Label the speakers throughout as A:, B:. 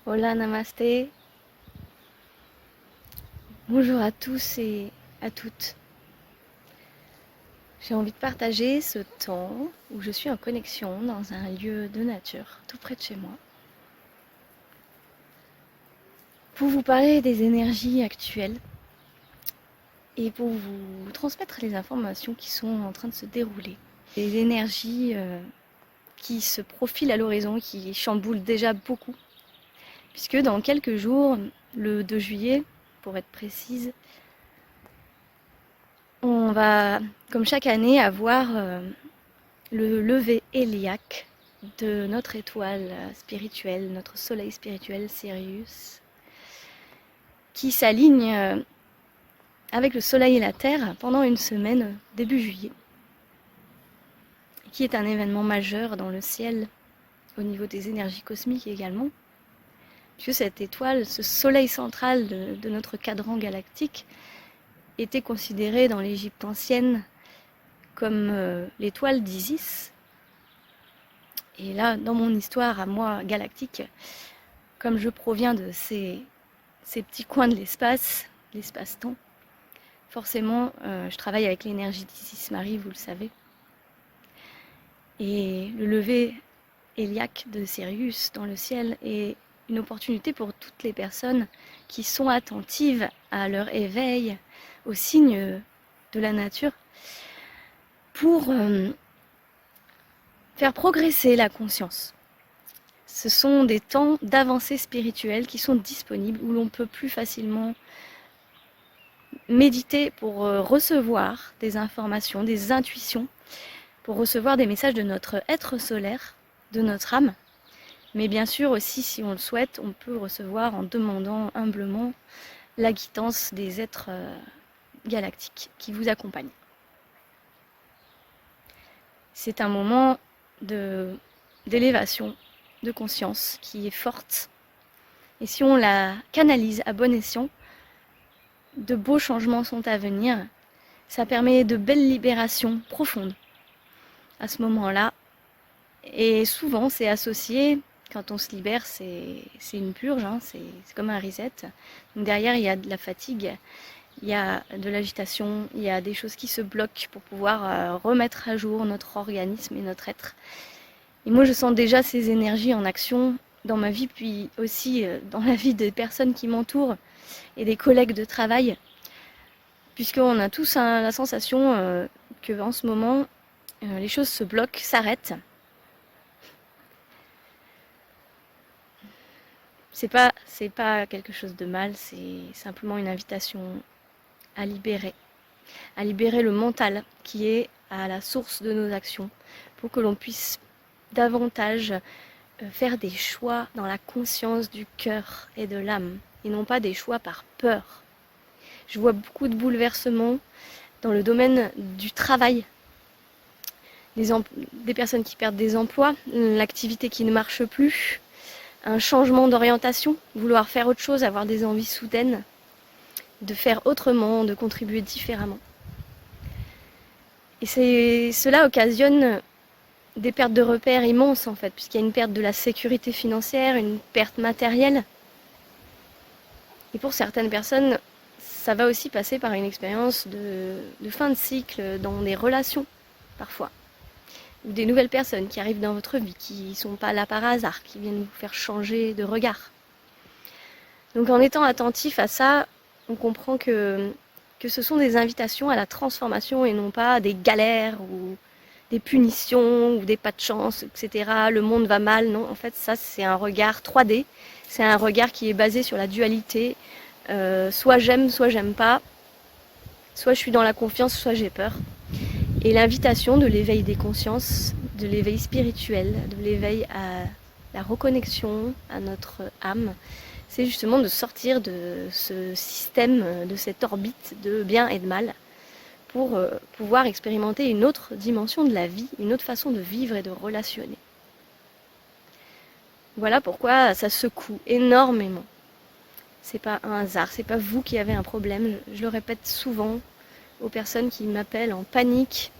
A: Hola, namasté. Bonjour à tous et à toutes. J'ai envie de partager ce temps où je suis en connexion dans un lieu de nature tout près de chez moi pour vous parler des énergies actuelles et pour vous transmettre les informations qui sont en train de se dérouler. Des énergies qui se profilent à l'horizon, qui chamboulent déjà beaucoup, puisque dans quelques jours, le 2 juillet, pour être précise, on va, comme chaque année, avoir le lever héliaque de notre étoile spirituelle, notre soleil spirituel Sirius, qui s'aligne avec le soleil et la terre pendant une semaine début juillet, qui est un événement majeur dans le ciel au niveau des énergies cosmiques également, puisque cette étoile, ce soleil central de notre cadran galactique, était considéré dans l'Égypte ancienne comme l'étoile d'Isis. Et là, dans mon histoire à moi galactique, comme je proviens de ces petits coins de l'espace, l'espace-temps, forcément, je travaille avec l'énergie d'Isis Marie, vous le savez. Et le lever héliaque de Sirius dans le ciel est une opportunité pour toutes les personnes qui sont attentives à leur éveil, aux signes de la nature, pour faire progresser la conscience. Ce sont des temps d'avancée spirituelle qui sont disponibles, où l'on peut plus facilement méditer pour recevoir des informations, des intuitions, pour recevoir des messages de notre être solaire, de notre âme. Mais bien sûr aussi, si on le souhaite, on peut recevoir en demandant humblement la guidance des êtres galactiques qui vous accompagnent. C'est un moment d'élévation de conscience qui est forte. Et si on la canalise à bon escient, de beaux changements sont à venir. Ça permet de belles libérations profondes à ce moment-là. Et souvent, c'est associé, quand on se libère, c'est une purge, hein, c'est comme un reset. Donc derrière, il y a de la fatigue, il y a de l'agitation, il y a des choses qui se bloquent pour pouvoir remettre à jour notre organisme et notre être. Et moi, je sens déjà ces énergies en action dans ma vie, puis aussi dans la vie des personnes qui m'entourent et des collègues de travail, puisqu'on a tous la sensation que en ce moment, les choses se bloquent, s'arrêtent. C'est pas quelque chose de mal, c'est simplement une invitation à libérer le mental qui est à la source de nos actions, pour que l'on puisse davantage faire des choix dans la conscience du cœur et de l'âme, et non pas des choix par peur. Je vois beaucoup de bouleversements dans le domaine du travail, des personnes qui perdent des emplois, l'activité qui ne marche plus, un changement d'orientation, vouloir faire autre chose, avoir des envies soudaines, de faire autrement, de contribuer différemment. Et cela occasionne des pertes de repères immenses en fait, puisqu'il y a une perte de la sécurité financière, une perte matérielle. Et pour certaines personnes, ça va aussi passer par une expérience de fin de cycle dans des relations, parfois. Ou des nouvelles personnes qui arrivent dans votre vie, qui ne sont pas là par hasard, qui viennent vous faire changer de regard. Donc en étant attentif à ça, on comprend que ce sont des invitations à la transformation et non pas des galères ou des punitions ou des pas de chance, etc. Le monde va mal, non. En fait, ça, c'est un regard 3D. C'est un regard qui est basé sur la dualité. Soit j'aime pas. Soit je suis dans la confiance, soit j'ai peur. Et l'invitation de l'éveil des consciences, de l'éveil spirituel, de l'éveil à la reconnexion à notre âme, c'est justement de sortir de ce système, de cette orbite de bien et de mal, pour pouvoir expérimenter une autre dimension de la vie, une autre façon de vivre et de relationner. Voilà pourquoi ça secoue énormément. C'est pas un hasard, c'est pas vous qui avez un problème. Je le répète souvent aux personnes qui m'appellent en panique,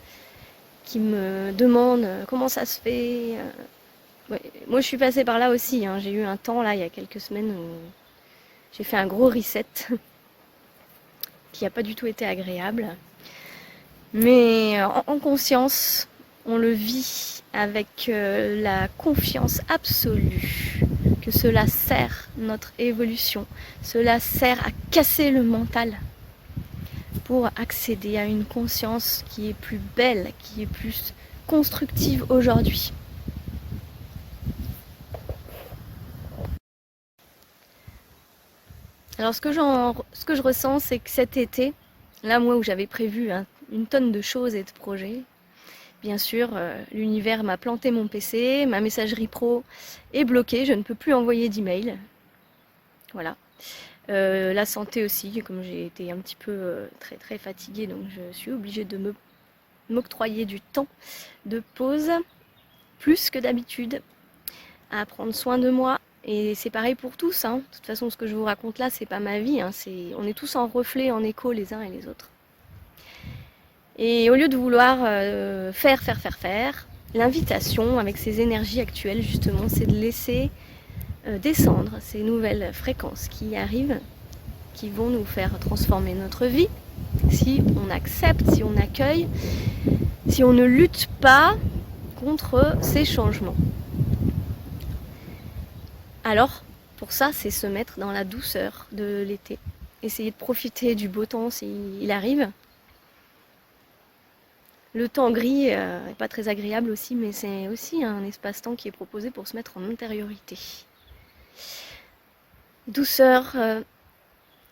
A: qui me demandent comment ça se fait. Ouais, moi je suis passée par là aussi, hein. J'ai eu un temps là il y a quelques semaines où j'ai fait un gros reset qui n'a pas du tout été agréable. Mais en conscience, on le vit avec la confiance absolue que cela sert notre évolution, cela sert à casser le mental pour accéder à une conscience qui est plus belle, qui est plus constructive aujourd'hui. Alors ce que je ressens, c'est que cet été, là moi où j'avais prévu une tonne de choses et de projets, bien sûr, l'univers m'a planté mon PC, ma messagerie pro est bloquée, je ne peux plus envoyer d'email. Voilà. La santé aussi, comme j'ai été un petit peu très très fatiguée, donc je suis obligée de m'octroyer du temps de pause, plus que d'habitude, à prendre soin de moi. Et c'est pareil pour tous, hein. De toute façon, ce que je vous raconte là, c'est pas ma vie, hein. On est tous en reflet, en écho les uns et les autres. Et au lieu de vouloir faire, l'invitation avec ces énergies actuelles, justement, c'est de laisser descendre ces nouvelles fréquences qui arrivent, qui vont nous faire transformer notre vie, si on accepte, si on accueille, si on ne lutte pas contre ces changements. Alors, pour ça, c'est se mettre dans la douceur de l'été. Essayer de profiter du beau temps s'il arrive. Le temps gris n'est pas très agréable aussi, mais c'est aussi un espace-temps qui est proposé pour se mettre en intériorité. Douceur,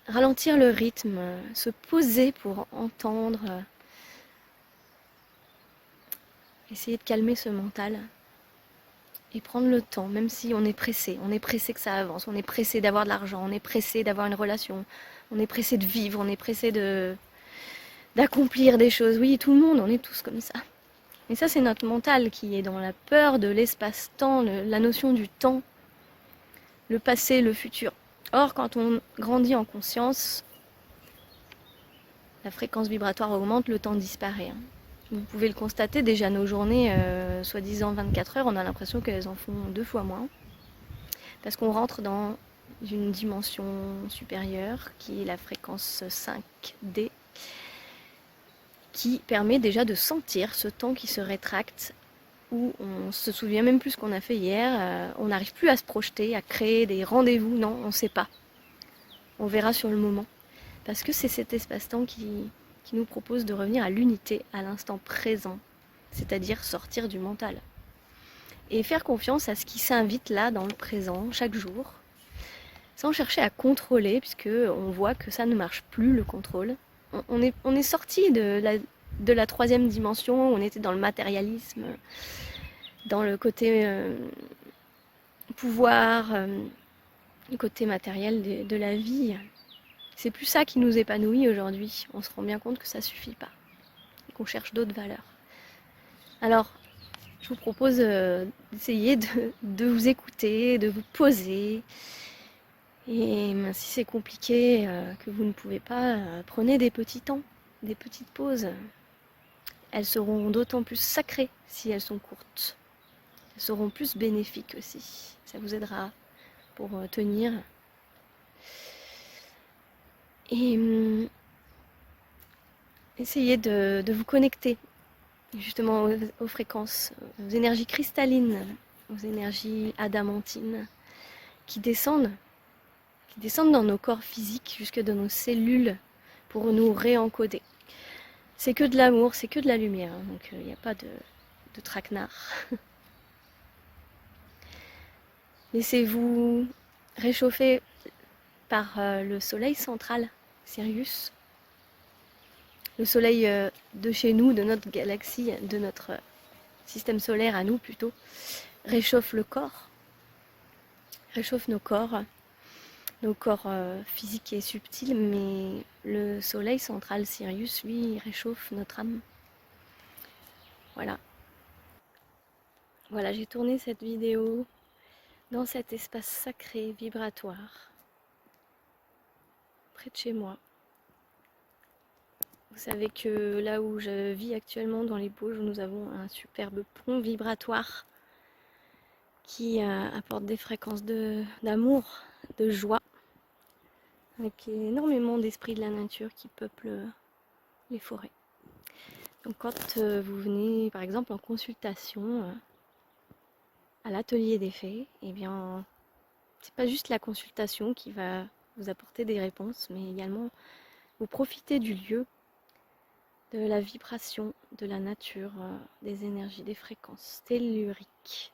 A: ralentir le rythme, se poser pour entendre, essayer de calmer ce mental et prendre le temps, même si on est pressé que ça avance, on est pressé d'avoir de l'argent, on est pressé d'avoir une relation, on est pressé de vivre, on est pressé d'accomplir des choses. Oui, tout le monde, on est tous comme ça. Et ça, c'est notre mental qui est dans la peur de l'espace-temps, la notion du temps, le passé, le futur. Or, quand on grandit en conscience, la fréquence vibratoire augmente, le temps disparaît. Vous pouvez le constater, déjà nos journées, soi-disant 24 heures, on a l'impression qu'elles en font 2 fois moins. Parce qu'on rentre dans une dimension supérieure qui est la fréquence 5D, qui permet déjà de sentir ce temps qui se rétracte, où on se souvient même plus ce qu'on a fait hier, on n'arrive plus à se projeter, à créer des rendez-vous, non, on ne sait pas. On verra sur le moment. Parce que c'est cet espace-temps qui nous propose de revenir à l'unité, à l'instant présent, c'est-à-dire sortir du mental. Et faire confiance à ce qui s'invite là, dans le présent, chaque jour, sans chercher à contrôler, puisque on voit que ça ne marche plus, le contrôle. On est sorti de la troisième dimension, on était dans le matérialisme, dans le côté pouvoir, le côté matériel de la vie. C'est plus ça qui nous épanouit aujourd'hui. On se rend bien compte que ça suffit pas, et qu'on cherche d'autres valeurs. Alors, je vous propose d'essayer de vous écouter, de vous poser. Et si c'est compliqué, que vous ne pouvez pas, prenez des petits temps, des petites pauses. Elles seront d'autant plus sacrées si elles sont courtes. Elles seront plus bénéfiques aussi. Ça vous aidera pour tenir. Et essayez de vous connecter justement aux fréquences, aux énergies cristallines, aux énergies adamantines qui descendent dans nos corps physiques, jusque dans nos cellules, pour nous réencoder. C'est que de l'amour, c'est que de la lumière, hein, donc il n'y a pas de traquenard. Laissez-vous réchauffer par le soleil central, Sirius. Le soleil de chez nous, de notre galaxie, de notre système solaire à nous plutôt, réchauffe le corps, réchauffe nos corps physiques et subtils, mais le soleil central Sirius, lui, réchauffe notre âme. Voilà. Voilà, j'ai tourné cette vidéo dans cet espace sacré, vibratoire, près de chez moi. Vous savez que là où je vis actuellement, dans les Bauges, nous avons un superbe pont vibratoire qui apporte des fréquences d'amour, de joie, avec énormément d'esprit de la nature qui peuplent les forêts. Donc quand vous venez par exemple en consultation à l'atelier des fées, eh bien c'est pas juste la consultation qui va vous apporter des réponses, mais également vous profitez du lieu, de la vibration, de la nature, des énergies, des fréquences telluriques.